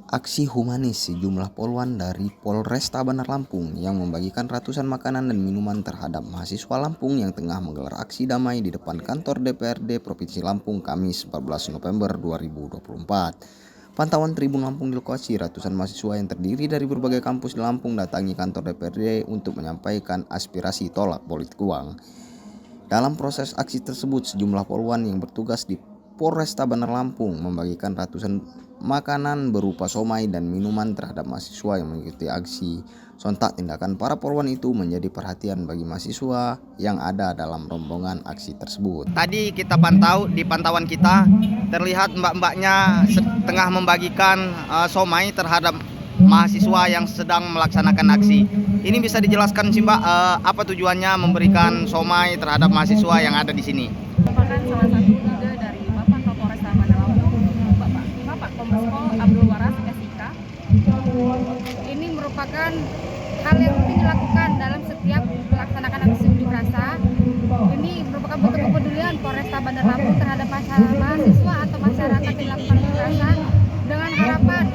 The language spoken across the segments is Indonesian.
Aksi humanis sejumlah poluan dari Polresta Bandar Lampung yang membagikan ratusan makanan dan minuman terhadap mahasiswa Lampung yang tengah menggelar aksi damai di depan kantor DPRD Provinsi Lampung Kamis 14 November 2024. Pantauan Tribun Lampung di lokasi, ratusan mahasiswa yang terdiri dari berbagai kampus di Lampung datangi kantor DPRD untuk menyampaikan aspirasi tolak politik uang. Dalam proses aksi tersebut, sejumlah poluan yang bertugas di Polresta Bandar Lampung membagikan ratusan makanan berupa somai dan minuman terhadap mahasiswa yang mengikuti aksi. Sontak tindakan para poluan itu menjadi perhatian bagi mahasiswa yang ada dalam rombongan aksi tersebut. Tadi kita pantau, di pantauan kita terlihat mbak-mbaknya tengah membagikan somai terhadap mahasiswa yang sedang melaksanakan aksi. Ini bisa dijelaskan sih Mbak, apa tujuannya memberikan somai terhadap mahasiswa yang ada di sini? Merupakan salah satu ide dari Bapak Kapolresta Bandar Lampung, Bapak Kombespol Abdul Waras SIK. Ini merupakan hal yang rutin dilakukan dalam setiap melaksanakan aksi unjuk rasa. Ini merupakan bentuk kepedulian Polresta Bandar Lampung terhadap mahasiswa atau masyarakat yang melakukan unjuk rasa dengan harapan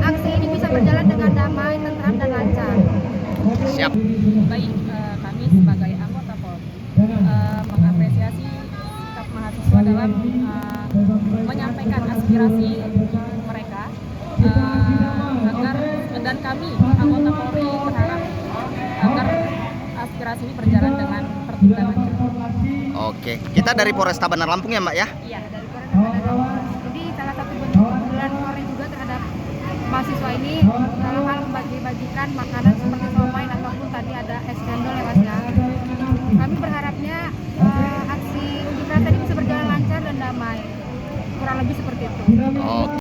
aksi ini bisa berjalan dengan damai, tentram, dan lancar. Siap. Baik, kami sebagai anggota Polri mengapresiasi sikap mahasiswa dalam menyampaikan aspirasi mereka agar, dan kami anggota Polri berharap agar aspirasi ini berjalan dengan tertib dan lancar. Oke, kita dari Polresta Bandar Lampung ya Mbak ya? Iya, dari Polresta Bandar Lampung. Jadi salah satu bentuk kepedulian Polri juga terhadap mahasiswa ini dalam hal membagi-bagikan makanan seperti somai ataupun tadi ada es cendol ya Mas ya. Kami berharapnya aksi unjuk rasa ini bisa berjalan lancar dan damai. Kurang lebih seperti itu.